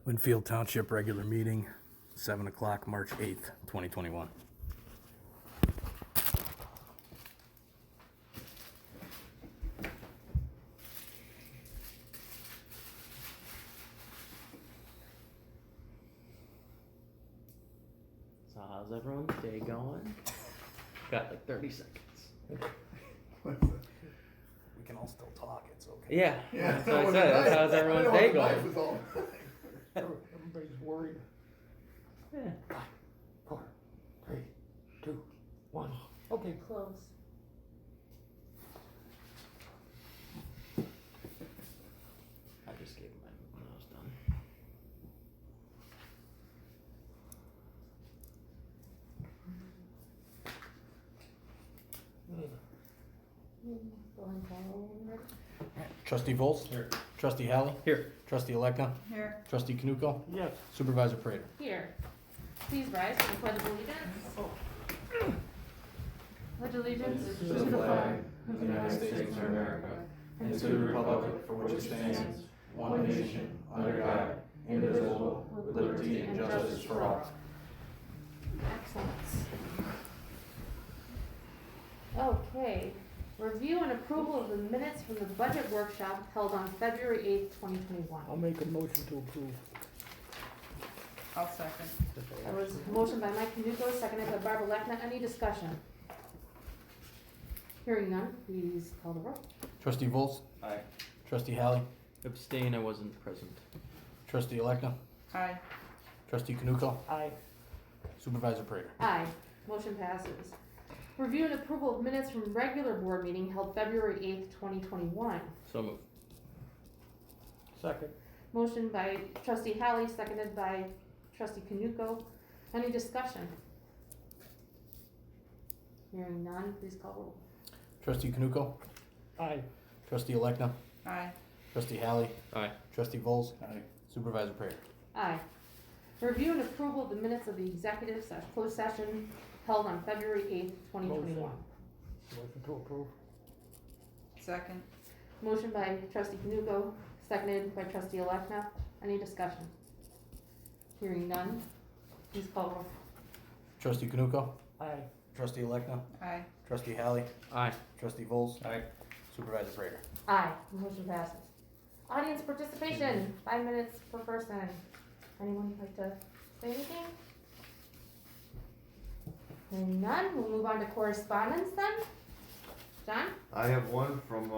Winfield Township regular meeting, 7 o'clock, March 8th, 2021. So how's everyone's day going? Got like 30 seconds. We can all still talk, it's okay. Yeah, Yeah, that's what I said. How's everyone's day going? Everybody's worried. Yeah. 5, 4, 3, 2, 1. Okay. Close. I just gave my nose done. Going forward. Trustee Volz? Here. Trustee Halley? Here. Trustee Elecna? Here. Trustee Knuckle? Yes. Supervisor Prater? Here. Please rise for the pledge of allegiance. Pledge allegiance To the flag of the United States of America, and to the republic for which it stands, one nation, under God, indivisible, with liberty and justice for all. Excellent. Okay. Review and approval of the minutes from the budget workshop held on February 8th, 2021. I'll make a motion to approve. I'll second. That was a motion by Mike Knuckle, seconded by Barbara Lechna. Any discussion? Hearing none, please call the roll. Trustee Volz? Aye. Trustee Halley? Abstain, I wasn't present. Trustee Elecna? Aye. Trustee Knuckle? Aye. Supervisor Prater? Aye. Motion passes. Review and approval of minutes from regular board meeting held February 8th, 2021. So moved. Second. Motion by trustee Halley, seconded by trustee Knuckle. Any discussion? Hearing none, please call roll. Trustee Knuckle? Aye. Trustee Elecna? Aye. Trustee Halley? Aye. Trustee Volz? Supervisor Prater? Aye. Review and approval of the minutes of the executive closed session held on February 8th, 2021. Motion to approve. Second. Motion by trustee Knuckle, seconded by trustee Elecna. Any discussion? Hearing none, please call roll. Trustee Knuckle? Aye. Trustee Elecna? Aye. Trustee Halley? Aye. Trustee Volz? Supervisor Prater? Aye, motion passes. Audience participation, 5 minutes per person. Anyone like to say anything? Hearing none, we'll move on to correspondence then. John? I have one from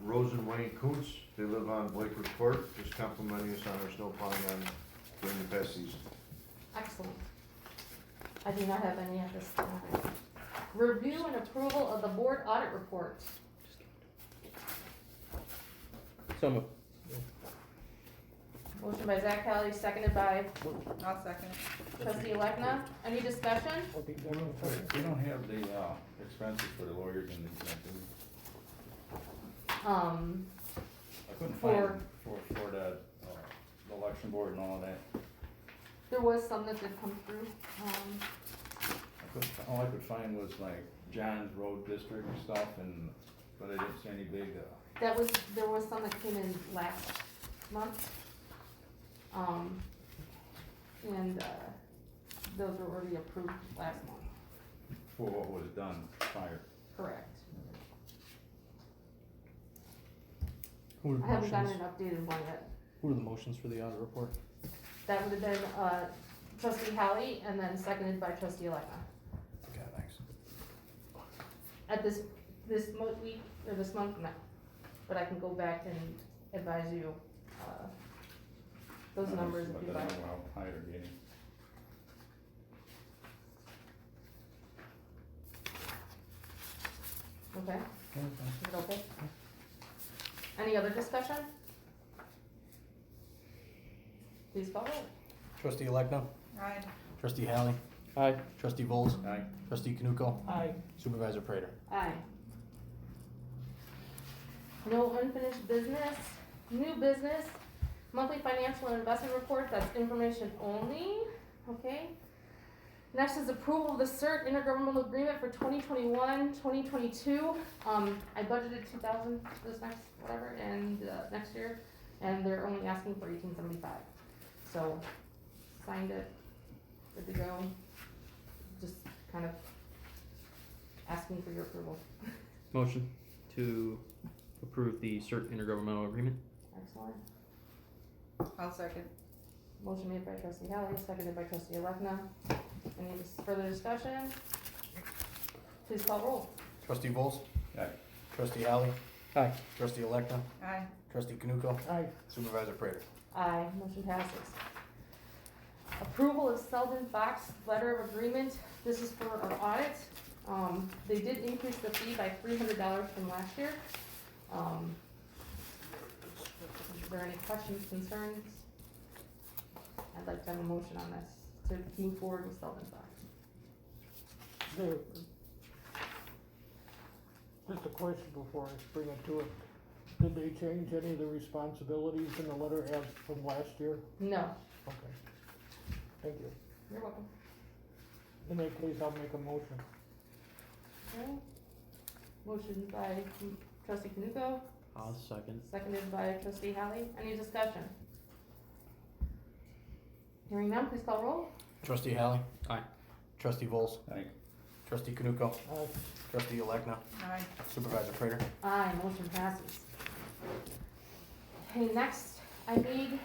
Rose and Wayne Kuntz. They live on Blakewood Court, just complimenting us on our snow plowing during the past season. Excellent. I do not have any at this time. Review and approval of the board audit report. So moved. Motion by Zach Kelly, seconded by I'll second. trustee Elecna. Any discussion? Okay. We don't have the expenses for the lawyers and these things, do we? I couldn't For- find for the election board and all of that. There was some that did come through. All I could find was like John's Road District and stuff, but I didn't see any big, There was some that came in last month. Those were already approved last month, for what was done prior. correct. Who are the I haven't gotten motions? an updated one yet. Who are the motions for the audit report? That would have been, trustee Halley and then seconded by trustee Elecna. Okay, thanks. At this week, or this month, no. But I can go back and advise you, those numbers if But you I like. don't know how high they're getting. Okay? Is it okay? Any other discussion? Please call roll. Trustee Elecna? Aye. Trustee Halley? Aye. Trustee Volz? Aye. Trustee Knuckle? Aye. Supervisor Prater? Aye. No unfinished business. New business, monthly financial and investment report, that's information only, okay? Next is approval of the CERT intergovernmental agreement for 2021-2022. I budgeted 2,000 this next, whatever, and, next year, and they're only asking for 1,875. So, signed it, good to go. Just kind of asking for your approval. Motion to approve the CERT intergovernmental agreement. Excellent. I'll second. Motion made by trustee Haley, seconded by trustee Alekna. Any further discussion? Please call roll. Trustee Volz? Aye. Trustee Haley? Aye. Trustee Alekna? Aye. Trustee Kanuko? Aye. Supervisor Prater? Aye, motion passes. Approval of Selden Fox letter of agreement. This is for our audit. They did increase the fee by $300 from last year. Is there any questions, concerns? I'd like to have a motion on this to move forward with Selden Fox. There, just a question before I bring it to it. Did they change any of the responsibilities in the letter as from last year? No, Okay. Thank you. you're welcome. In that case, I'll make a motion. Okay. Motion by trustee Kanuko, I'll second. seconded by trustee Haley. Any discussion? Hearing none, please call roll. Trustee Haley? Aye. Trustee Volz? Aye. Trustee Kanuko? Aye. Trustee Alekna? Aye. Supervisor Prater? Aye, motion passes. Okay, next, I made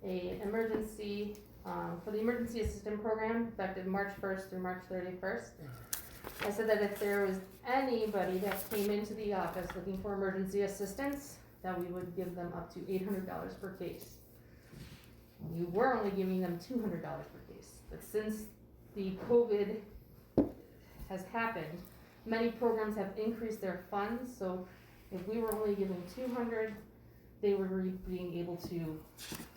an emergency, for the emergency assistant program effective March 1st through March 31st. I said that if there was anybody that came into the office looking for emergency assistance, that we would give them up to $800 per case. You were only giving them $200 per case, but since the COVID has happened, many programs have increased their funds, so if we were only giving 200, they were being able to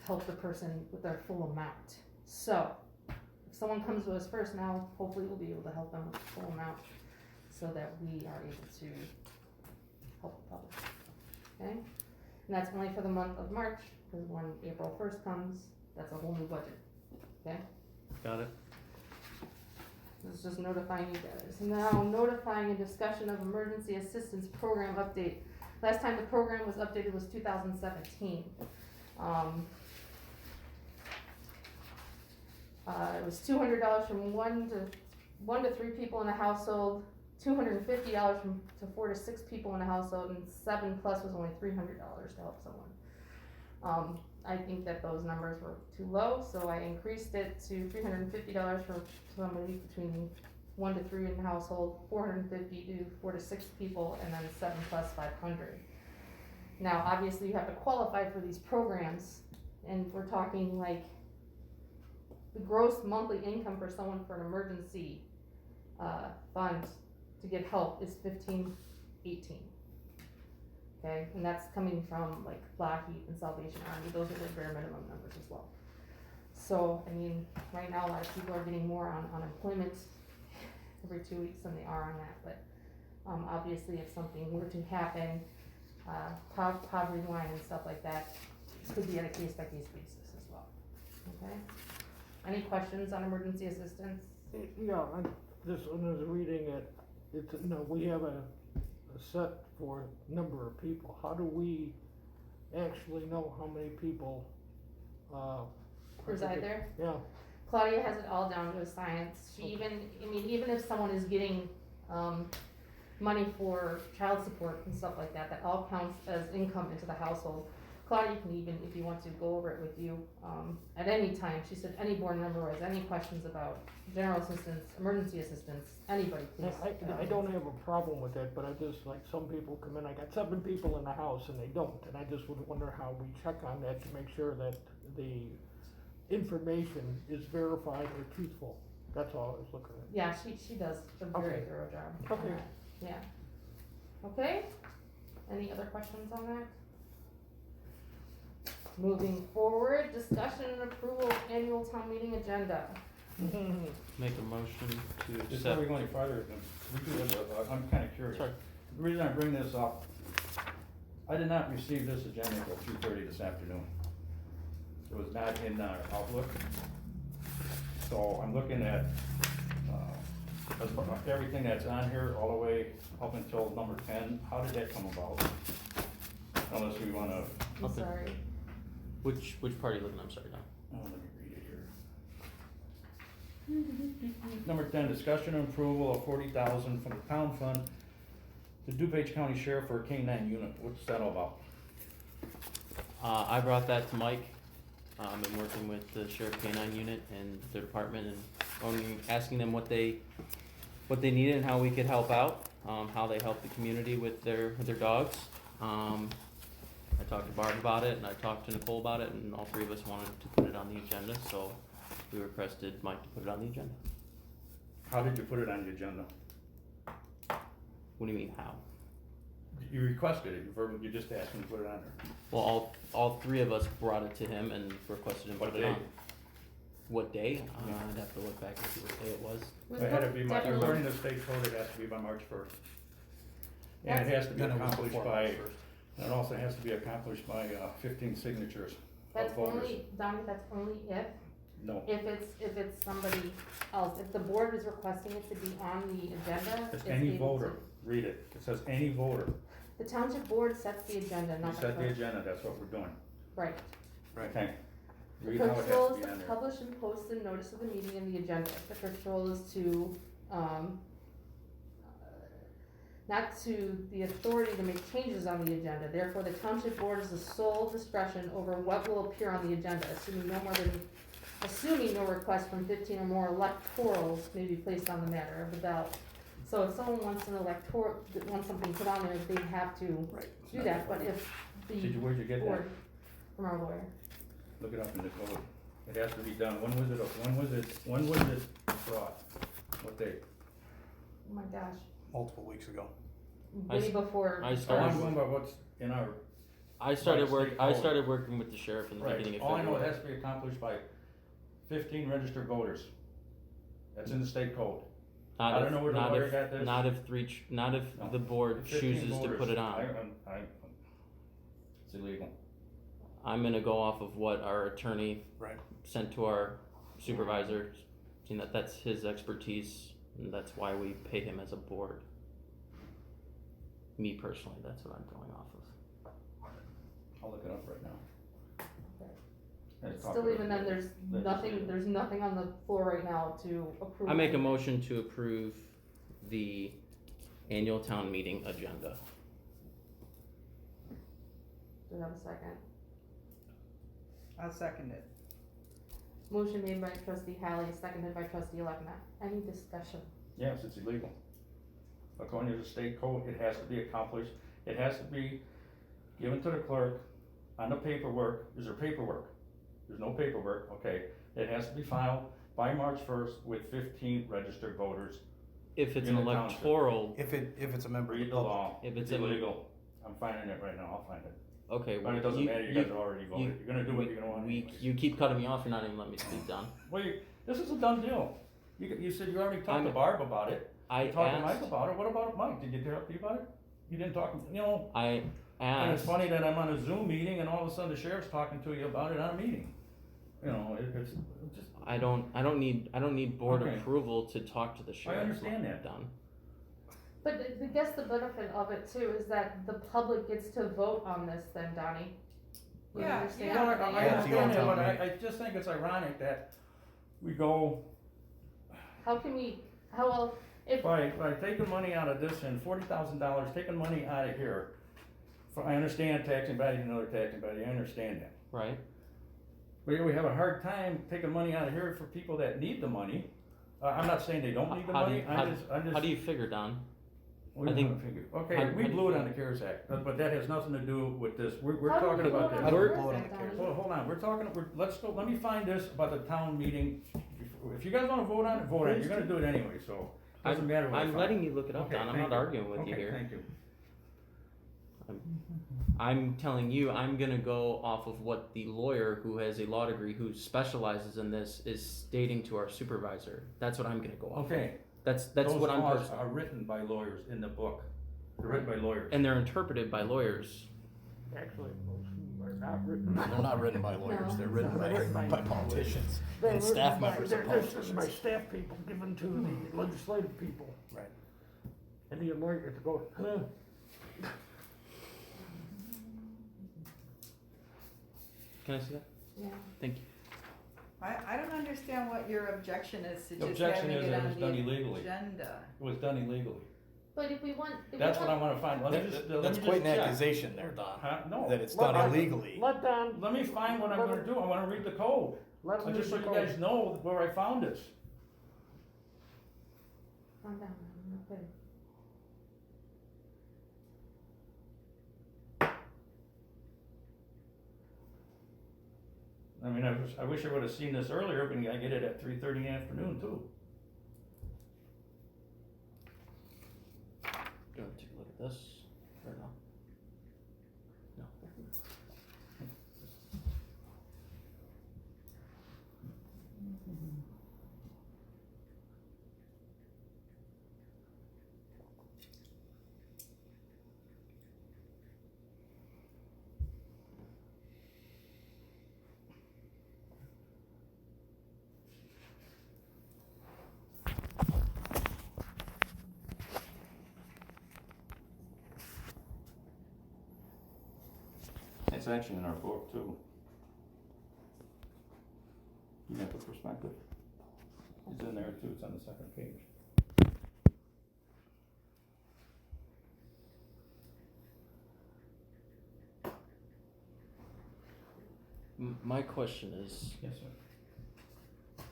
help the person with their full amount. So, if someone comes to us first now, hopefully we'll be able to help them with the full amount so that we are able to help the public. Okay? And that's only for the month of March, because when April 1st comes, that's a whole new budget. Okay? Got it. This is just notifying you guys. Now, notifying a discussion of emergency assistance program update. Last time the program was updated was 2017. It was $200 from one to three people in a household, $250 to 4 to 6 people in a household, and 7+ was only $300 to help someone. I think that those numbers were too low, so I increased it to $350 for somebody between 1 to 3 in the household, $450 to 4 to 6 people, and then 7+ $500. Now, obviously, you have to qualify for these programs, and we're talking like the gross monthly income for someone for an emergency fund to get help is $1518. Okay, and that's coming from like Lockheed and Salvation Army. Those are the bare minimum numbers as well. So, I mean, right now a lot of people are getting more on unemployment every 2 weeks than they are on that. But obviously, if something were to happen, poverty line and stuff like that, it could be on a case-by-case basis as well. Okay. Any questions on emergency assistance? Yeah, when I was reading it, we have a set for number of people. How do we actually know how many people, Reside there? Yeah, Claudia has it all down to a science. She even if someone is getting, money for child support and stuff like that, that all counts as income into the household. Claudia can even, if you want to, go over it with you, at any time. She said any board member has any questions about general assistance, emergency assistance, anybody, please. I don't have a problem with that, but I just, like, some people come in, I got 7 people in the house and they don't, and I just would wonder how we check on that to make sure that the information is verified or truthful. That's all I was looking at. Yeah, she does a very Okay. thorough job on Okay. that. Yeah. Okay, any other questions on that? Moving forward, discussion and approval of annual town meeting agenda. Make a motion to Before accept. we go any farther, we do have I'm kinda curious. Sorry. The reason I bring this up, I did not receive this agenda until 2:30 this afternoon. It was not in our Outlook. So I'm looking at, everything that's on here, all the way up until number 10, how did that come about? Unless we wanna, I'm Okay. sorry. Which part are you looking at? I'm sorry, Don. Oh, let me read it here. Number 10, discussion and approval of $40,000 from the town fund to DuPage County Sheriff for a K-9 unit. What's that all about? I brought that to Mike. I've been working with the Sheriff K-9 unit and their department and asking them what they needed and how we could help out, how they help the community with their dogs. I talked to Barb about it and I talked to Nicole about it, and all three of us wanted to put it on the agenda, so we requested Mike to put it on the agenda. How did you put it on the agenda? What do you mean, how? You requested it, you just asked him to put it on there. Well, all three of us brought it to him and requested him to What put it day? on. What day? I'd have to look back and see what day it was. It had to be, Definitely. according to state code, it has to be by March 1st. And it has to be Then it was accomplished before by, March 1st. and it also has to be accomplished by 15 signatures of That's voters. only, Donnie, that's only No, if it's somebody else. If the board is requesting it to be on the agenda, it's it's any able voter. to. Read it. It says any voter. The township board sets the agenda, We not the set the clerk. agenda, that's what we're doing. Right. Okay. The Read how it clerk's has role to is be to on there. publish and post the notice of the meeting and the agenda. The clerk's role is to, not to the authority to make changes on the agenda. Therefore, the township board is the sole discretion over what will appear on the agenda, assuming no request from 15 or more electorals may be placed on the matter of the ballot. So if someone wants wants something put on there, they have to do that, but if Where'd you the get that? board, from our lawyer. Look it up in the code. It has to be done. When was it brought? What date? Oh my gosh, Multiple weeks ago. way before. I Oh, started- I'm going by what's in our, I started Right, state code. working with the sheriff in the beginning right. of All I know, it February. has to be accomplished by 15 registered voters. That's in the state code. I don't know where the lawyer got this. Not if No. the board 15 chooses to voters. put it on. It's illegal. I'm gonna go off of what our attorney Right. sent to our supervisor, seeing that that's his expertise, and that's why we pay him as a board. Me personally, that's what I'm going off of. I'll look it up right now. And talk Still about even it. then, there's nothing on the floor right now to approve. I make a motion to approve the annual town meeting agenda. Do we have a second? I'll second it. Motion made by trustee Halley, seconded by trustee Lepna. Any discussion? Yes, it's illegal. According to the state code, it has to be accomplished, it has to be given to the clerk on the paperwork. Is there paperwork? There's no paperwork, okay. It has to be filed by March 1st with 15 registered voters. If it's In an the township. electoral, If it's a member of Read the the public. law. If it's It's a- illegal. I'm finding it right now, I'll find it. okay, But well, it doesn't matter, you guys have already voted. You're gonna do what you're gonna want anyways. you keep cutting me off, you're not even letting me speak, Don. Well, this is a done deal. You said you already talked to I'm- Barb about it. I You talked to Mike asked, about it. What about Mike? Did you talk to you about it? You didn't talk, I and it's asked, funny that I'm on a Zoom meeting and all of a sudden the sheriff's talking to you about it on a meeting. It's just, I don't need board Okay. approval to talk to the sheriff. understand that. Don. But I guess the benefit of it too is that the public gets to vote on this then, Donnie. You Yeah, understand? yeah. I Yeah, understand it's that, your but town I just think it's ironic that we go How can we, how well, if, by taking money out of this and $40,000, taking money out of here. I understand taxing value and another taxing value, I understand that. Right? But we have a hard time taking money out of here for people that need the money. I'm not saying they don't need the How do money, you- I'm just. How do you figure, Don? we I think- wanna figure- Okay, how we do you blew it on feel? the CARES Act, but that has nothing to do with this, we're how do talking we about vote on this. We're- the Vote on person, the Donnie? case. Hold on, let me find this about the town meeting. If you guys wanna vote on it, vote on it, you're gonna do it anyway, so, doesn't matter what I I'm find. letting you look it up, Okay, Don, I'm thank not you. arguing with you Okay, here. thank you. I'm telling you, I'm gonna go off of what the lawyer who has a law degree who specializes in this is stating to our supervisor. That's what I'm gonna go off of. Okay, That's those what I'm laws personally, are written by lawyers in the book, they're written by lawyers. and they're interpreted by lawyers. Actually, most of them are not written. They're not written by lawyers, No. they're written They're written by by- politicians They're and written staff by- members of they're written by politicians. staff people given to the legislative people. Right. And the lawyer to go, huh? Can I see that? Yeah. Thank you. I don't understand what your objection is to The just objection having is it that it on was done the illegally. agenda. It was done illegally. But if we want, That's what I wanna find, let me just, let me That's just quite an check. accusation there, Don, Huh? No. that it's Let- done illegally. Let Don, Let me find what I'm gonna do, I wanna read the code. let him Just use so the you guys code. know where I found this. calm down, okay. I mean, I wish I would've seen this earlier, but I get it at 3:30 in the afternoon too. Do you want to take a look at this or no? No. It's actually in our book too. You got the perspective. It's in there too, it's on the second page. My question is, Yes, sir.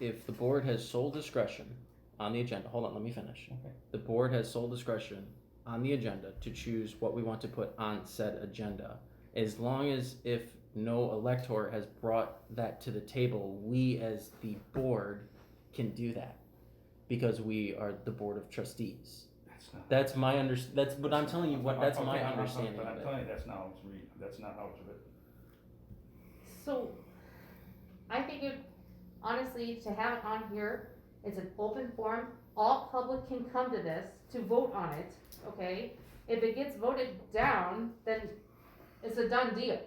if the board has sole discretion on the agenda, hold on, let me finish. Okay. The board has sole discretion on the agenda to choose what we want to put on said agenda. As long as if no elector has brought that to the table, we as the board can do that. Because we are the board of trustees. That's my that's what I'm telling you, that's my Okay, understanding But of I'm it. telling you, that's not how it's that's not how it's written. So, I think it, honestly, to have it on here, it's an open forum, all public can come to this to vote on it, okay? If it gets voted down, then it's a done deal.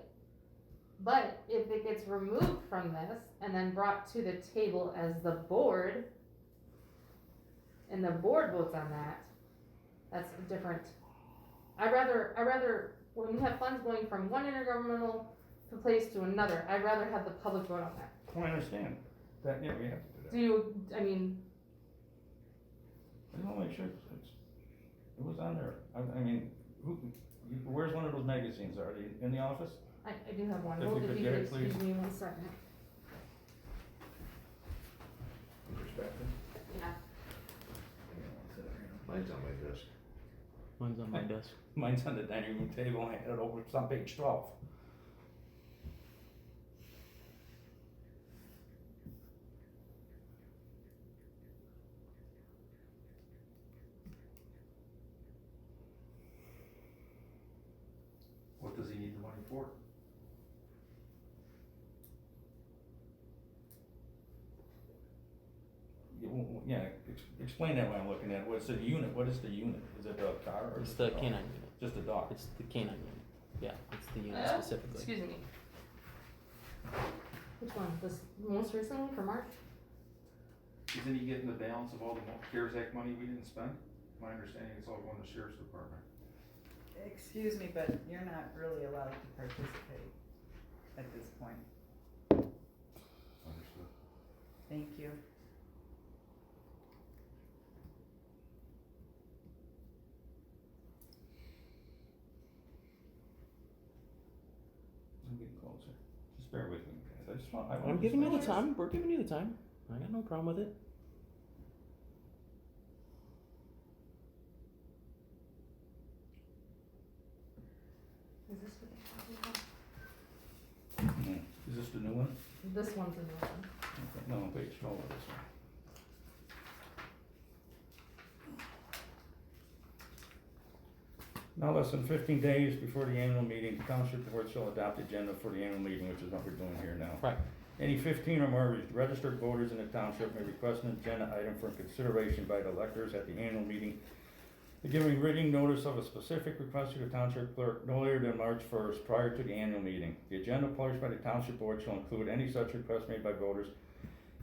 But if it gets removed from this and then brought to the table as the board, and the board votes on that, that's different. I rather, when we have funds going from one intergovernmental place to another, I'd rather have the public vote on that. Well, I understand, that, yeah, we have to do that. Do you, I mean, I just wanna make sure it was on there, I mean, where's one of those magazines, are they in the office? I do have one, If hold you if could you get could it, please. excuse me 1 second. Perspective. Yeah. Mine's on my desk. Mine's on my desk. Mine's on the dining room table, I had it over, it's on page 12. What does he need the money for? Yeah, explain that when I'm looking at it, what's the unit, what is the unit, is it a car or? It's is the it a dog? canine unit. Just a dog? It's the canine unit. Yeah, it's the unit specifically. Excuse me. Which one, this most recent one for March? Isn't he getting the balance of all the CARES Act money we didn't spend? My understanding it's all going to the sheriff's department. Excuse me, but you're not really allowed to participate at this point. Understood. Thank you. I'm getting closer, just bear with me, guys, I I'm want giving you the time. We're giving you the time. I got no problem with it. Is this what they're talking about? Is this the new one? This one's a new one. Okay, no, on page 12 of this one. Now less than 15 days before the annual meeting, the township board shall adopt the agenda for the annual meeting, which is what we're doing here now. Right. Any 15 or more registered voters in the township may request an agenda item for consideration by the electors at the annual meeting, giving written notice of a specific request to the township clerk no later than March 1st, prior to the annual meeting. The agenda published by the township board shall include any such request made by voters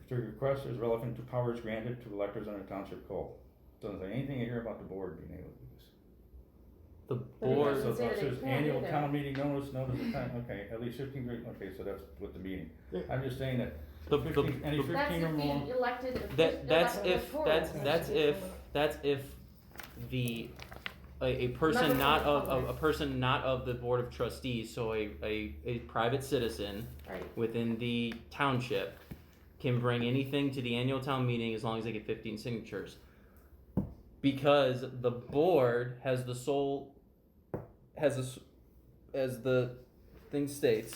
if the request is relevant to powers granted to electors under township code. Doesn't say anything here about the board being able to do this. The But it board, doesn't So say that it they says can't annual either. town meeting notice of time, okay, at least 15, okay, so that's with the meeting. Yeah. I'm just saying that The- 15, any the- That's 15 or if more. the elected. that's elected if, electorals. that's if the, a person Member not of the of, a public. person not of the board of trustees, so a private citizen Right, within the township can bring anything to the annual town meeting as long as they get 15 signatures. Because the board has the sole, has a, as the thing states,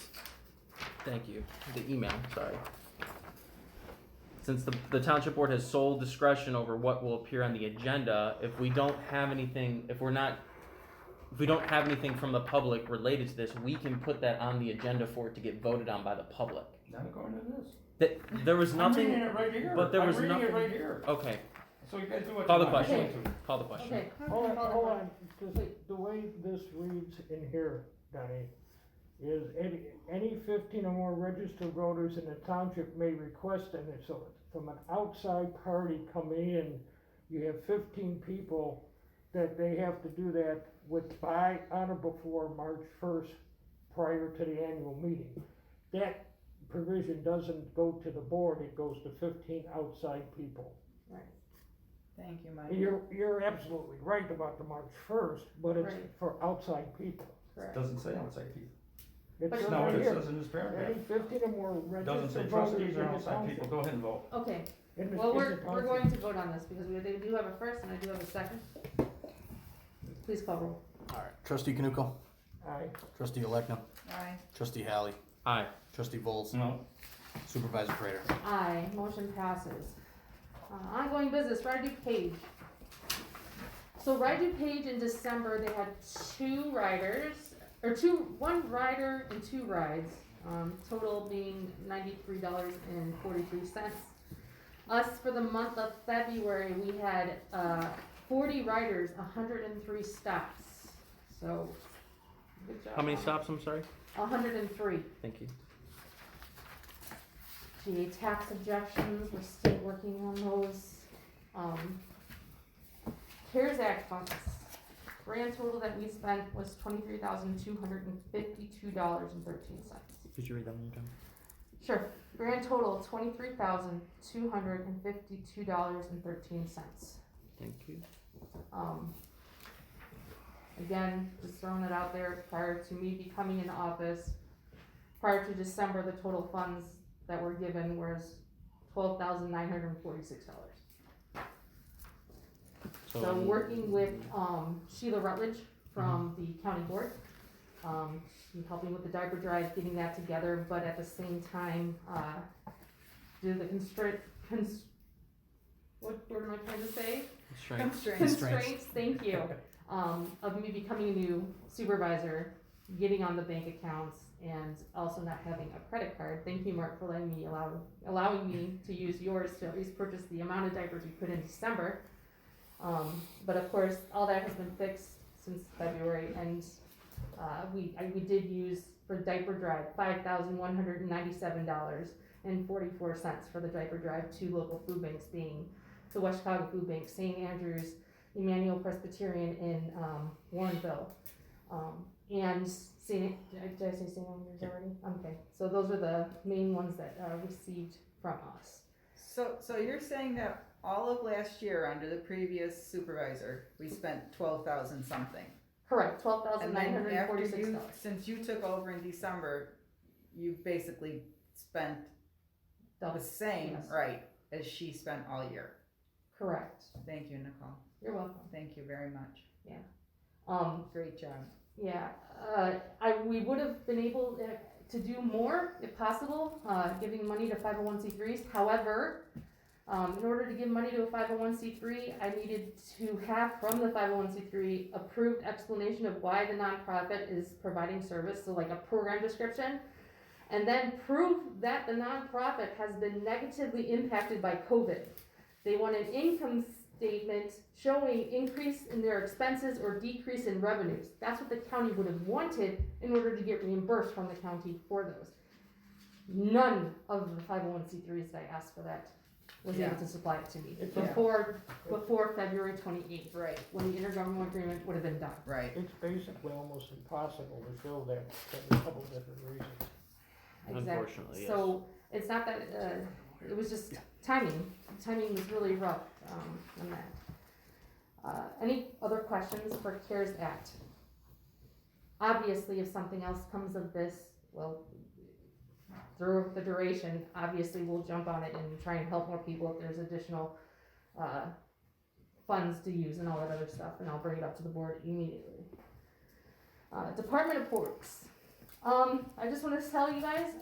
thank you, the email, sorry. Since the township board has sole discretion over what will appear on the agenda, if we don't have anything, if we don't have anything from the public related to this, we can put that on the agenda for it to get voted on by the public. Not according to this. There was nothing. I'm reading it right here. but there was I'm reading nothing- it right here. Okay, So you guys do what call you the want. question. Call the question. okay. Hold on, Call the hold question. on, cause the way this reads in here, Donnie, is any 15 or more registered voters in the township may request, and it's so from an outside party coming in, you have 15 people that they have to do that with by, on or before March 1st, prior to the annual meeting. That provision doesn't go to the board, it goes to 15 outside people. Thank you, Mike. You're absolutely right about the March 1st, but it's Right. for outside people. It Correct. doesn't say outside people. It But says No, right it here, says in this paragraph. any 15 or more It doesn't say registered voters in trustees or the outside people. township. Go ahead and vote. Okay, In the- well, in we're the township. going to vote on this because they do have a first and I do have a second. Please call roll. Alright, trustee Canuco, Aye. trustee Elecno, Aye. trustee Hallie, Aye. trustee Vols, No, supervisor Prater. Aye, motion passes. Ongoing business, Ryder Page. So Ryder Page in December, they had two riders, or one rider and two rides, total being $93.43. Us, for the month of February, we had, 40 riders, 103 stops, so, good job. How many stops? I'm sorry. 103. Thank you. GA tax objections, we're still working on those. CARES Act funds, grand total that we spent was $23,252.13. Could you read that one more time? Sure, grand total $23,252.13. Thank you. Again, just throwing it out there, prior to me becoming in office, prior to December, the total funds that were given was $12,946. So working with, Sheila Rutledge from the county board, she's helping with the diaper drive, getting that together, but at the same time, do the what word am I trying to say? Strength. Constraints, thank you, of me becoming a new supervisor, getting on the bank accounts, and also not having a credit card. Thank you, Mark, for allowing me to use yours to at least purchase the amount of diapers we put in December. But of course, all that has been fixed since February, and we did use for diaper drive $5,197.44 for the diaper drive. Two local food banks being the West Chicago Food Bank, St. Andrews, Emmanuel Presbyterian in Warrenville, and did I say St. Andrews already? Okay, so those are the main ones that received from us. So you're saying that all of last year under the previous supervisor, we spent 12,000 something? Correct, $12,946. And then after you, since you took over in December, you basically spent the same, Yes. right, as she spent all year? Correct. Thank you, Nicole. You're welcome. Thank you very much. Great job. Yeah, we would have been able to do more if possible, giving money to 501c3s. However, in order to give money to a 501c3, I needed to have from the 501c3 approved explanation of why the nonprofit is providing service, so like a program description, and then prove that the nonprofit has been negatively impacted by COVID. They want an income statement showing increase in their expenses or decrease in revenues. That's what the county would have wanted in order to get reimbursed from the county for those. None of the 501c3s that I asked for that was Yeah. able to supply it to me It's Yeah. before February 28th, Right, when the intergovernmental agreement would have been done. right. It's basically almost impossible to show that for a couple of different reasons. Exactly. Unfortunately, yes. So it's not that, it was just timing. Timing was really rough on that. Any other questions for CARES Act? Obviously, if something else comes of this, well, through the duration, obviously we'll jump on it and try and help more people if there's additional funds to use and all that other stuff, and I'll bring it up to the board immediately. Department reports. I just want to tell you guys,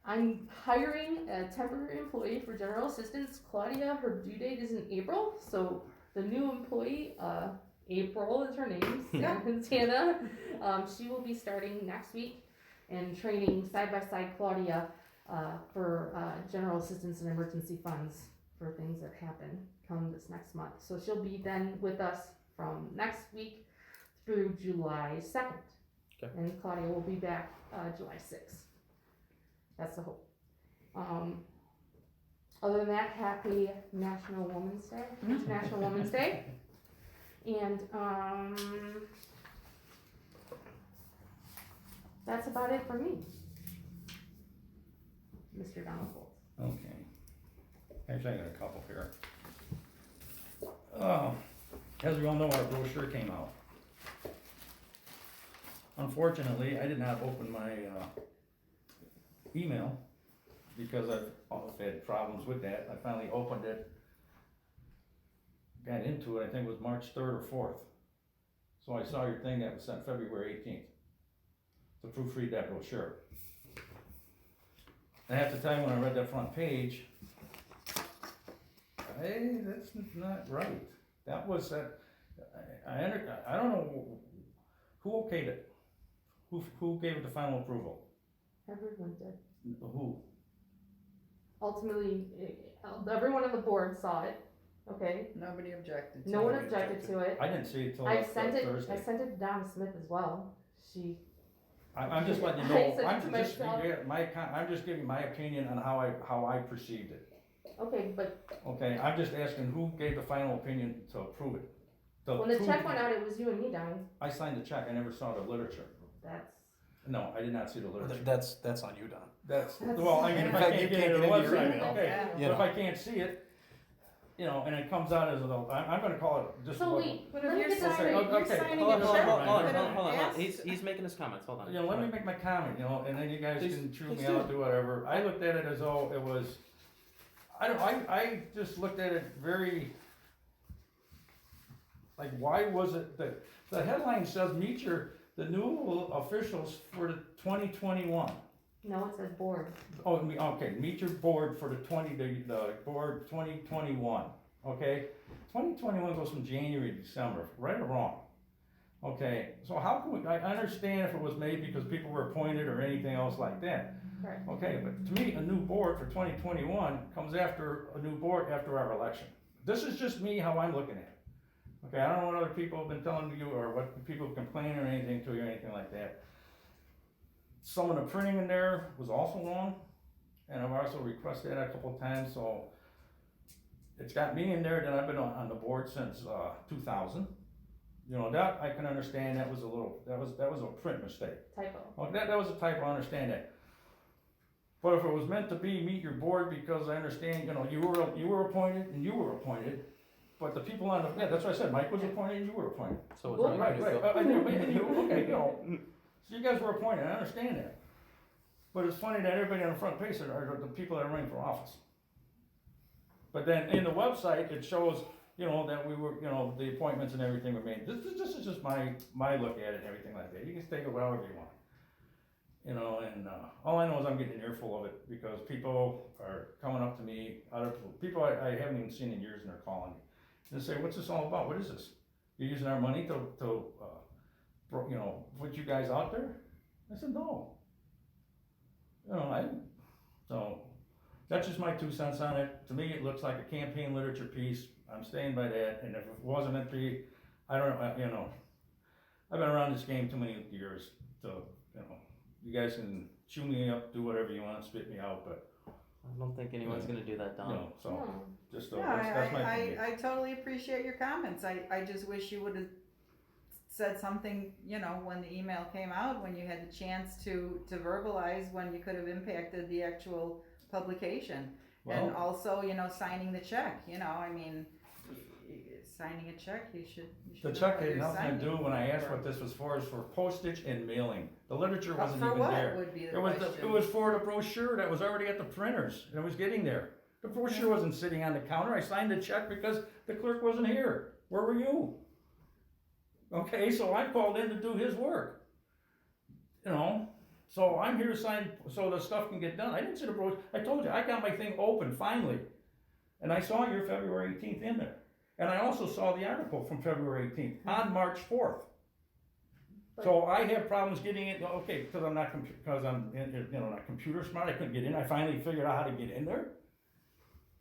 I'm hiring a temporary employee for general assistance. Claudia, her due date is in April, so the new employee, April is her name, Santana. She will be starting next week and training side by side Claudia for general assistance and emergency funds for things that happen come this next month. So she'll be then with us from next week through July 2nd. Okay. And Claudia will be back July 6th. That's the hope. Other than that, happy National Women's Day, International Women's Day. And that's about it for me, Mr. Donald Foltz. Okay. Actually, I got a couple here. As we all know, our brochure came out. Unfortunately, I did not open my email because I've had problems with that. I finally opened it, got into it, I think it was March 3rd or 4th. So I saw your thing that was sent February 18th to proofread that brochure. I have to tell you, when I read that front page, hey, that's not right. That was, I don't know who okayed it. Who gave it the final approval? Everyone did. Who? Ultimately, everyone on the board saw it, okay? Nobody objected to No one it. objected to it. I didn't see it till I sent it Thursday. to Donna Smith as well. I'm just letting you I know, sent it I'm to just, myself. I'm just giving my opinion on how I perceived it. Okay, but Okay, I'm just asking who gave the final opinion to approve it? To when the approve check it. went out, it was you and me, Donnie. I signed the check, I never saw the literature. That's, No, I did not see the literature. That's on you, Don. Well, I mean, if I can't get into the website, okay, Yeah. but You if know. I can't see it, you know, and it comes out as though, I'm gonna call it just. so what- wait, But let if me you're get this signing, okay, straight. you're signing Hold on, a hold check. on, hold on, But hold on, hold on. ask- He's making his comments, hold on. You know, let me make my comment, you know, and then you guys Please- can chew please me do. out, do whatever. I looked at it as though it was, I just looked at it very, like, why was it that, the headline says, meet the new officials for the 2021. No, it says board. Oh, okay, meet your board for the board 2021, okay? 2021 goes from January to December, right or wrong? Okay, so how can we, I understand if it was made because people were appointed or anything else like that. Right. Okay, but to me, a new board for 2021 comes after a new board after our election. This is just me, how I'm looking at it. Okay, I don't know what other people have been telling you or what people complain or anything to you or anything like that. Some of the printing in there was also wrong, and I've also requested that a couple of times, so it's got me in there that I've been on the board since 2000. You know, that I can understand, that was a print mistake. Typo. Well, that was a typo, I understand that. But if it was meant to be meet your board, because I understand, you know, you were appointed and you were appointed, but the people on the, yeah, that's what I said, Mike was appointed and you were appointed. So Well, it's Right, right, right, and you, okay, you know, so you guys were appointed, I understand that. But it's funny that everybody on the front page are the people that are running for office. But then in the website, it shows, you know, that we were, you know, the appointments and everything were made. This is just my look at it and everything like that. You can take it however you want. You know, and all I know is I'm getting an earful of it because people are coming up to me, other people I haven't even seen in years, and they're calling me. And they say, what's this all about? What is this? You're using our money to you know, put you guys out there? I said, no. You know, so that's just my 2 cents on it. To me, it looks like a campaign literature piece. I'm staying by that, and if it wasn't meant to be, I don't know, you know, I've been around this game too many years to, you know, you guys can chew me up, do whatever you want, spit me out, but I don't think anyone's gonna do that, Don. No, so, Hmm. just, No, that's my opinion. I totally appreciate your comments. I just wish you would have said something, you know, when the email came out, when you had the chance to verbalize, when you could have impacted the actual publication. And Well, also, you know, signing the check, you know, I mean, signing a check, you should the know check what had you're nothing to do, signing when I asked for. what this was for, is for postage and mailing. The literature wasn't For even what there. would be the It was, question? it was for the brochure that was already at the printers, and it was getting there. The brochure wasn't sitting on the counter, I signed the check because the clerk wasn't here. Where were you? Okay, so I called in to do his work. You know, so I'm here to sign, so the stuff can get done. I didn't see the brochure, I told you, I got my thing open finally. And I saw your February 18th in there. And I also saw the article from February 18th on March 4th. So I have problems getting it, okay, because I'm not, because I'm, you know, not computer smart, I couldn't get in. I finally figured out how to get in there.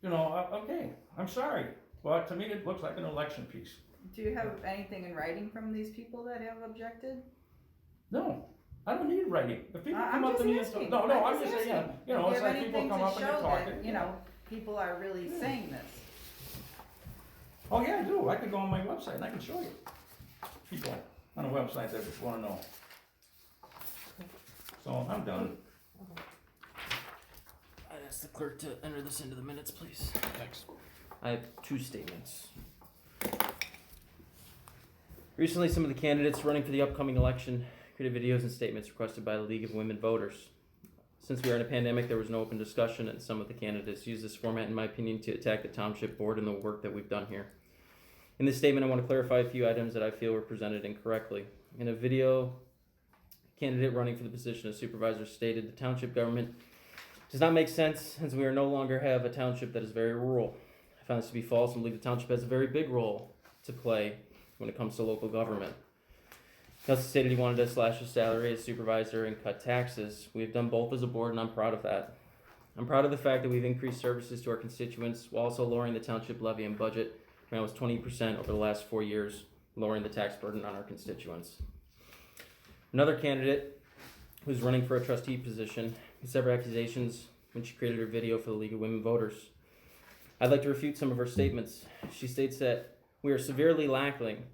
You know, okay, I'm sorry, but to me it looks like an election piece. Do you have anything in writing from these people that have objected? No, I don't need writing. If people I'm come up to just me and asking. say, no, I'm just saying, yeah, asking. you know, Do it's you have like people anything come to up and they're show talking. that, you know, people are really saying this? Oh yeah, I do. I could go on my website and I can show you. People on a website that just wanna know. So I'm done. I'd ask the clerk to enter this into the minutes, please. Thanks. I have two statements. Recently, some of the candidates running for the upcoming election created videos and statements requested by the League of Women Voters. Since we are in a pandemic, there was no open discussion, and some of the candidates used this format, in my opinion, to attack the township board and the work that we've done here. In this statement, I want to clarify a few items that I feel were presented incorrectly. In a video, a candidate running for the position of supervisor stated the township government does not make sense, as we are no longer have a township that is very rural. I found this to be false and believe the township has a very big role to play when it comes to local government. He also stated he wanted to slash his salary as supervisor and cut taxes. We have done both as a board, and I'm proud of that. I'm proud of the fact that we've increased services to our constituents while also lowering the township levy and budget from almost 20% over the last 4 years, lowering the tax burden on our constituents. Another candidate who's running for a trustee position made several accusations when she created her video for the League of Women Voters. I'd like to refute some of her statements. She states that we are severely lacking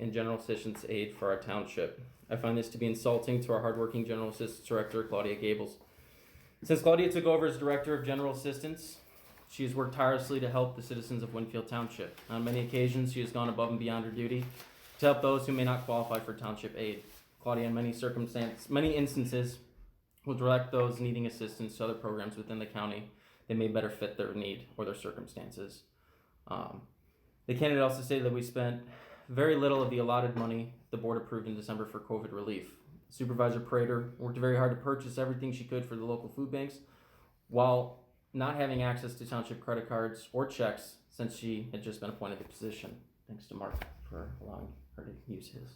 in general assistance aid for our township. I find this to be insulting to our hardworking general assistance director, Claudia Gables. Since Claudia took over as director of general assistance, she has worked tirelessly to help the citizens of Winfield Township. On many occasions, she has gone above and beyond her duty to help those who may not qualify for township aid. Claudia, in many instances, will direct those needing assistance to other programs within the county that may better fit their need or their circumstances. The candidate also stated that we spent very little of the allotted money the board approved in December for COVID relief. Supervisor Prater worked very hard to purchase everything she could for the local food banks while not having access to township credit cards or checks since she had just been appointed to the position. Thanks to Mark for allowing her to use his.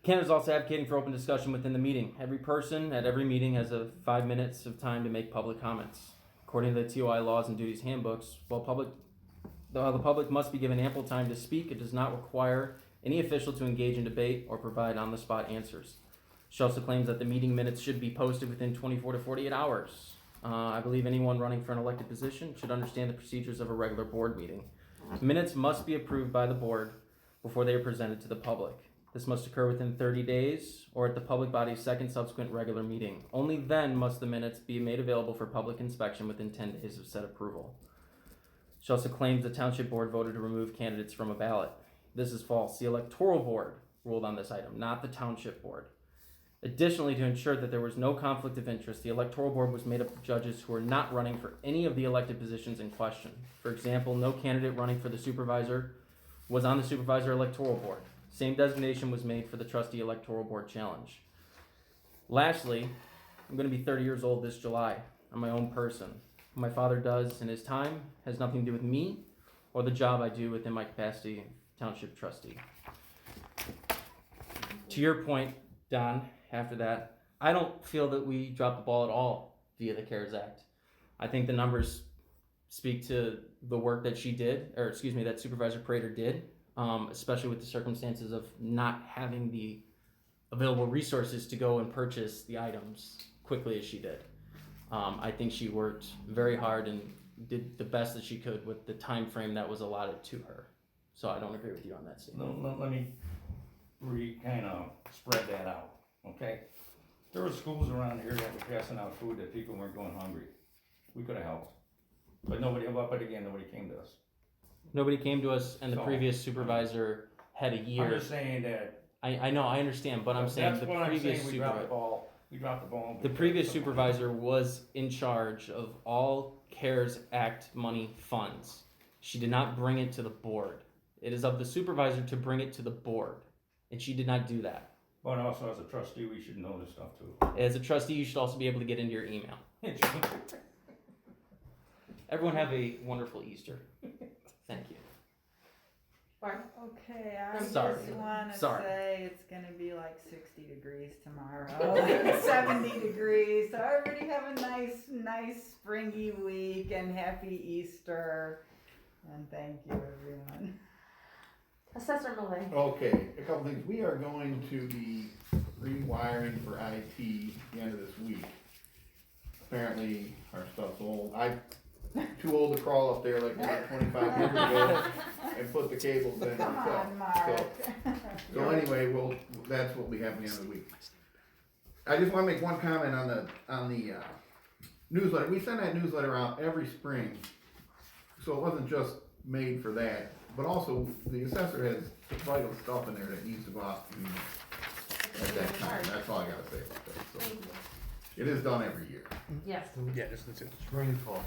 Candidates also advocating for open discussion within the meeting. Every person at every meeting has 5 minutes of time to make public comments. According to the TOI laws and duties handbooks, while the public must be given ample time to speak, it does not require any official to engage in debate or provide on-the-spot answers. She also claims that the meeting minutes should be posted within 24 to 48 hours. I believe anyone running for an elected position should understand the procedures of a regular board meeting. Minutes must be approved by the board before they are presented to the public. This must occur within 30 days or at the public body's second subsequent regular meeting. Only then must the minutes be made available for public inspection within 10 days of said approval. She also claims the township board voted to remove candidates from a ballot. This is false. The electoral board ruled on this item, not the township board. Additionally, to ensure that there was no conflict of interest, the electoral board was made up of judges who were not running for any of the elected positions in question. For example, no candidate running for the supervisor was on the supervisor electoral board. Same designation was made for the trustee electoral board challenge. Lastly, I'm going to be 30 years old this July. I'm my own person. What my father does in his time has nothing to do with me or the job I do within my capacity as township trustee. To your point, Don, after that, I don't feel that we dropped the ball at all via the CARES Act. I think the numbers speak to the work that that Supervisor Prater did, especially with the circumstances of not having the available resources to go and purchase the items quickly as she did. I think she worked very hard and did the best that she could with the time frame that was allotted to her. So I don't agree with you on that statement. Let me kind of spread that out, okay? There were schools around here that were passing out food that people weren't going hungry. We could have helped. But nobody came to us. Nobody came to us, and the So- previous supervisor had a I'm year. just saying that. I know, I understand, but I'm saying That's the what I'm previous saying, we dropped the supervisor. ball. We dropped the ball. The previous supervisor was in charge of all CARES Act money funds. She did not bring it to the board. It is of the supervisor to bring it to the board, and she did not do that. But also as a trustee, we should know this stuff too. As a trustee, you should also be able to get into your email. Everyone have a wonderful Easter. Thank you. Barb? Okay, I Sorry. just wanna Sorry. say it's gonna be like 60 degrees tomorrow, 70 degrees, so everybody have a nice springy week and happy Easter, and thank you everyone. Assessor Malay. Okay, a couple things. We are going to be rewiring for IT the end of this week. Apparently, our stuff's old. I'm too old to crawl up there like we did 25 years ago and put the cables in Come myself. on, Mark. So anyway, that's what we have at the end of the week. I just want to make one comment on the newsletter. We send that newsletter out every spring, so it wasn't just made for that. But also, the assessor has vital stuff in there that needs to go out at that time. That's all I gotta say about that. So Thank you. it is done every year. Yes. Yeah, just the two. Spring and fall.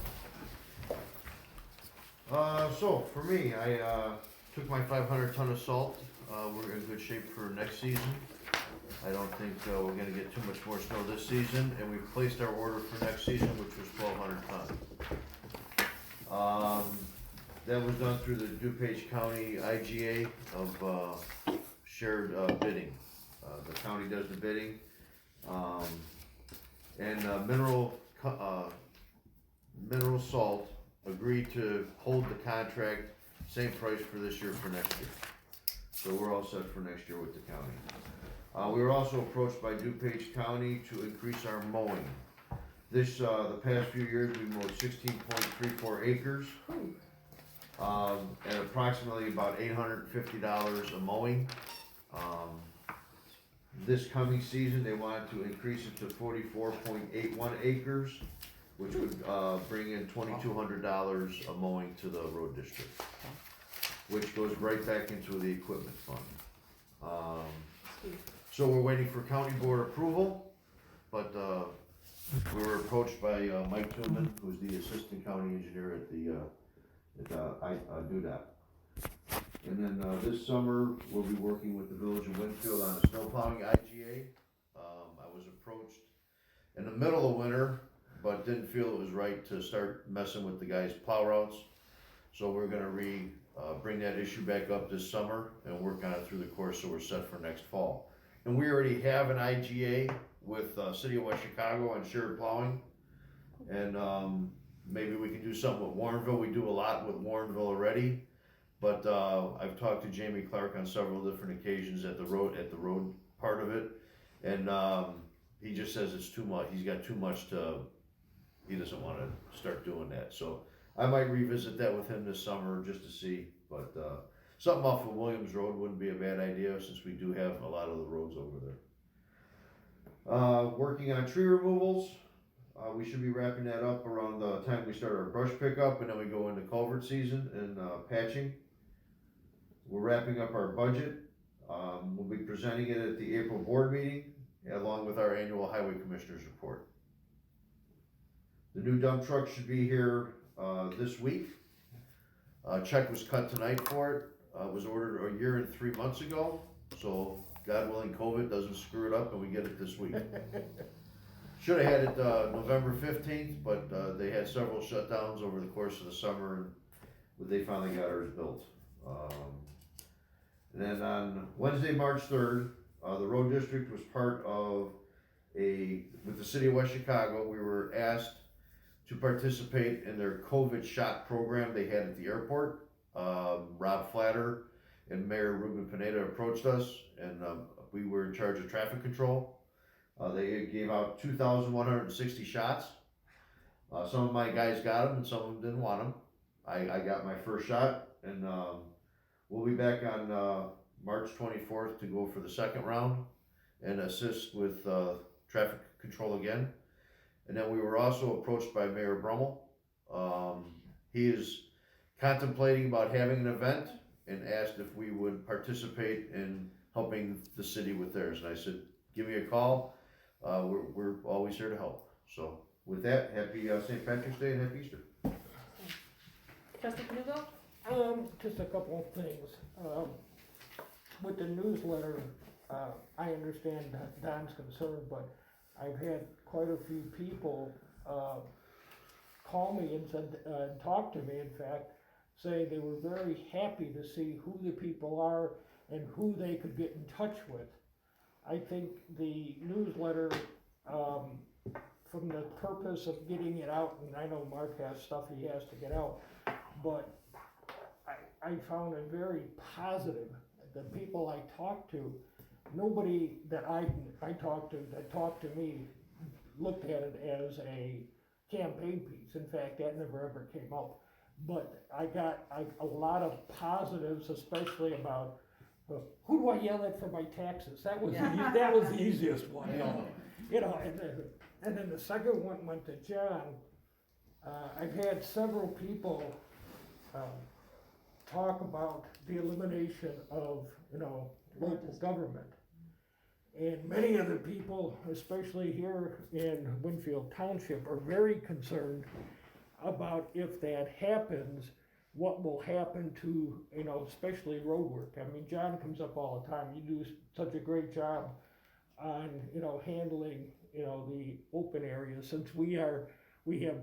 So for me, I took my 500 ton of salt. We're in good shape for next season. I don't think we're gonna get too much more snow this season, and we've placed our order for next season, which was 1,200 ton. That was done through the DuPage County IGA of shared bidding. The county does the bidding, and Mineral Salt agreed to hold the contract, same price for this year for next year. So we're all set for next year with the county. We were also approached by DuPage County to increase our mowing. The past few years, we mowed 16.34 acres. At approximately about $850 a mowing. This coming season, they wanted to increase it to 44.81 acres, which would bring in $2,200 a mowing to the road district, which goes right back into the equipment fund. So we're waiting for county board approval, but we were approached by Mike Tillman, who's the assistant county engineer at DUDAP. And then this summer, we'll be working with the village of Winfield on a snow plowing IGA. I was approached in the middle of winter, but didn't feel it was right to start messing with the guys' plow routes. So we're gonna bring that issue back up this summer and work on it through the course, so we're set for next fall. And we already have an IGA with City of West Chicago on shared plowing. And maybe we can do something with Warrenville. We do a lot with Warrenville already, but I've talked to Jamie Clark on several different occasions at the road part of it, and he just says it's too much. He's got too much he doesn't want to start doing that. So I might revisit that with him this summer just to see, but something off of Williams Road wouldn't be a bad idea since we do have a lot of the roads over there. Working on tree removals. We should be wrapping that up around the time we start our brush pickup, and then we go into culvert season and patching. We're wrapping up our budget. We'll be presenting it at the April board meeting, along with our annual highway commissioners report. The new dump truck should be here this week. Check was cut tonight for it. It was ordered a year and 3 months ago, so God willing COVID doesn't screw it up and we get it this week. Should have had it November 15th, but they had several shutdowns over the course of the summer, and they finally got ours built. And then on Wednesday, March 3rd, the road district was part of with the City of West Chicago. We were asked to participate in their COVID shot program they had at the airport. Rob Flatter and Mayor Ruben Pineda approached us, and we were in charge of traffic control. They gave out 2,160 shots. Some of my guys got them and some of them didn't want them. I got my first shot, and we'll be back on March 24th to go for the second round and assist with traffic control again. And then we were also approached by Mayor Brummel. He is contemplating about having an event and asked if we would participate in helping the city with theirs. And I said, give me a call. We're always here to help. So with that, happy St. Patrick's Day and happy Easter. Trustee Canugo? Just a couple of things. With the newsletter, I understand Don's concern, but I've had quite a few people call me and said, talk to me, in fact, say they were very happy to see who the people are and who they could get in touch with. I think the newsletter, from the purpose of getting it out, and I know Mark has stuff he has to get out, but I found it very positive. The people I talked to, nobody that I talked to that talked to me looked at it as a campaign piece. In fact, that never ever came up. But I got a lot of positives, especially about who do I yell at for my taxes? That was that was the easiest one. You know, and then the second one went to John. I've had several people talk about the elimination of local government. And many of the people, especially here in Winfield Township, are very concerned about if that happens, what will happen to, especially road work. I mean, John comes up all the time. You do such a great job on, handling, the open areas. Since we have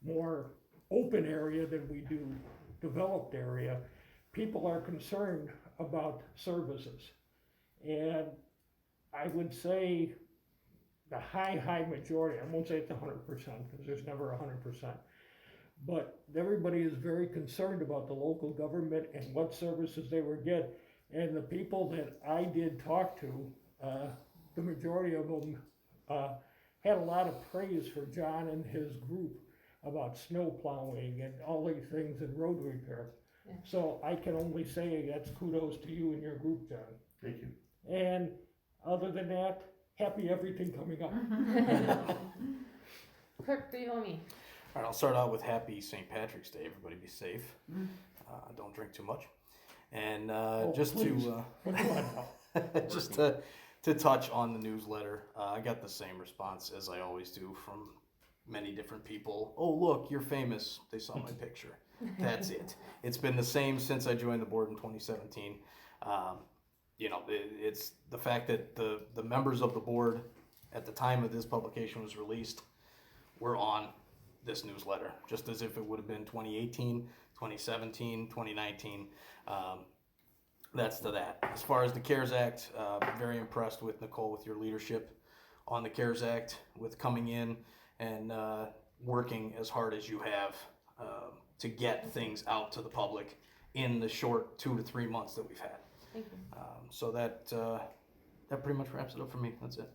more open area than we do developed area, people are concerned about services. And I would say the high majority, I won't say it's 100% because there's never 100%, but everybody is very concerned about the local government and what services they would get. And the people that I did talk to, the majority of them had a lot of praise for John and his group about snow plowing and all these things and road repair. Yeah. So I can only say that's kudos to you and your group, John. Thank you. And other than that, happy everything coming up. Clerk, do you owe me? All right, I'll start out with happy St. Patrick's Day. Everybody be safe. Don't drink too much. And just please. just to touch on the newsletter, I got the same response as I always do from many different people. Oh, look, you're famous. They saw my picture. That's it. It's been the same since I joined the board in 2017. It's the fact that the members of the board at the time of this publication was released were on this newsletter, just as if it would have been 2018, 2017, 2019. That's to that. As far as the CARES Act, very impressed with Nicole, with your leadership on the CARES Act, with coming in and working as hard as you have to get things out to the public in the short 2 to 3 months that we've had. Thank you. So that pretty much wraps it up for me. That's it.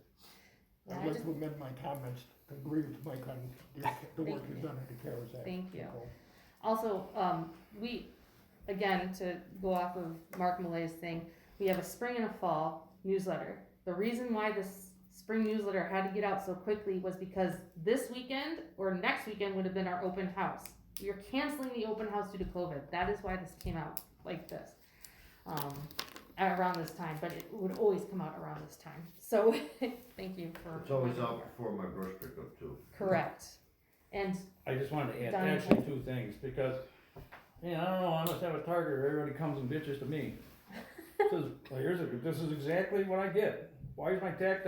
Yeah, I'd like to amend my comments to agree with Mike on the work you've done at the CARES Act. Thank you. Nicole. Also, again, to go off of Mark Malay's thing, we have a spring and a fall newsletter. The reason why this spring newsletter had to get out so quickly was because this weekend or next weekend would have been our open house. We are canceling the open house due to COVID. That is why this came out like this, around this time, but it would always come out around this time. So thank you for. It's always out before my brush pickup too. Correct. And I just wanted to add Donnie. actually 2 things, because, I don't know, I must have a target, or everybody comes and bitches to me. Says, this is exactly what I get. Why are my tax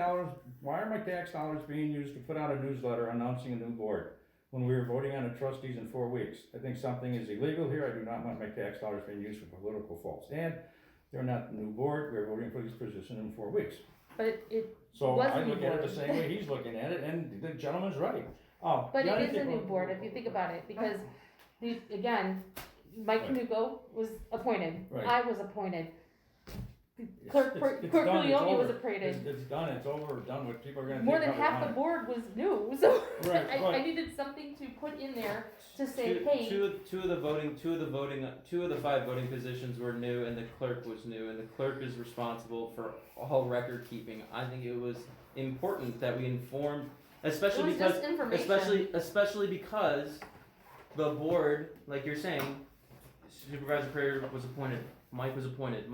dollars being used to put out a newsletter announcing a new board when we were voting on the trustees in 4 weeks? I think something is illegal here. I do not want my tax dollars being used for political faults. And they're not the new board. We're voting for these positions in 4 weeks. but it So was I a new look at it board. the same way he's looking at it, and the gentleman's right. Oh, But the other it is a thing- new board if you think about it, because Mike Right. Canugo was appointed. Right. I was appointed. Clerk It's Clerk done, it's Leone was over. upgraded. It's done, it's over, done with, people are gonna More take than other half the money. board was new, so Right, I but- needed something to put in there to say, Two hey, of the 5 voting positions were new, and the clerk was new, and the clerk is responsible for all record keeping. I think it was important that we informed, it especially was because, just information. especially because the board, like you're saying, Supervisor Prater was appointed, Mike was appointed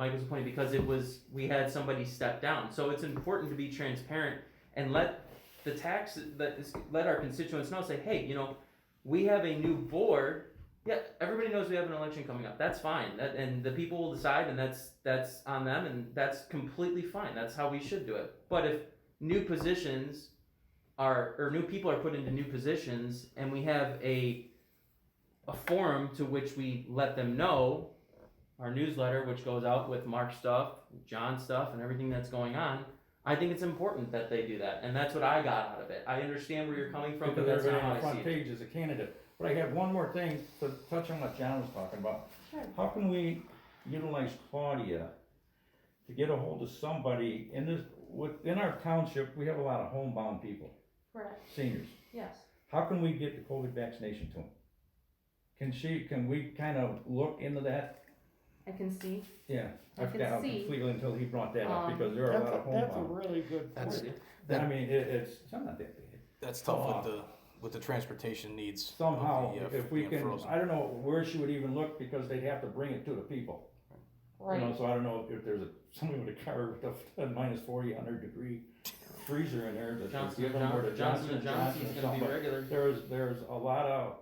because we had somebody step down. So it's important to be transparent and let our constituents know, say, hey, you know, we have a new board. Yeah, everybody knows we have an election coming up. That's fine. And the people will decide, and that's on them, and that's completely fine. That's how we should do it. But if new positions new people are put into new positions, and we have a forum to which we let them know, our newsletter, which goes out with Mark stuff, John stuff, and everything that's going on, I think it's important that they do that, and that's what I got out of it. I understand where you're coming from, but Because that's not everybody how on I the see front it. page is a candidate. But I have one more thing to touch on what John was talking about. Sure. How can we utilize Claudia to get a hold of somebody within our township? We have a lot of homebound people, Correct, seniors. yes. How can we get the COVID vaccination to them? Can we kind of look into that? I can see. Yeah, I I can forgot see. completely until he brought that up, Um, because there are a lot of That's a homebound. really good That's- point. that- I mean, it's not that big. That's tough with the transportation needs. of Somehow, the, if we being can, frozen. I don't know where she would even look, because they'd have to bring it to the people. Right. You know, so I don't know if there's somebody with a car with a minus 40, 100-degree freezer in there that Johnson give them, or the Johnson & Johnson's or gonna be something. regular. There's a lot of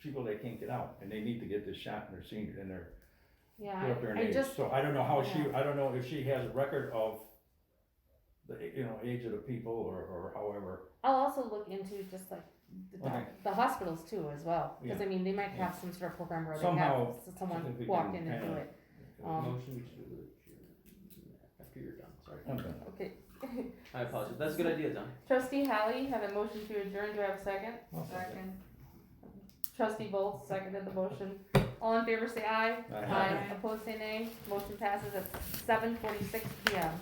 people that can't get out, and they need to get this shot in their senior, in their, Yeah, get up there in I age. just, So I don't know how yeah. I don't know if she has a record of the, age of the people, or however. I'll also look into just like Okay. the hospitals too as well, because Yeah. I mean, they might have some sort of program where they Somehow, have if someone we walk can in and do kinda- it. Motion to after you're done. Sorry, I'm done. Okay. I apologize. That's a good idea, Don. Trustee Hallie, have a motion to adjourn, do I have a second? Second. Trustee Bolt seconded the motion. All in favor say aye. Aye. Opposed say nay. Motion passes at 7:46 PM.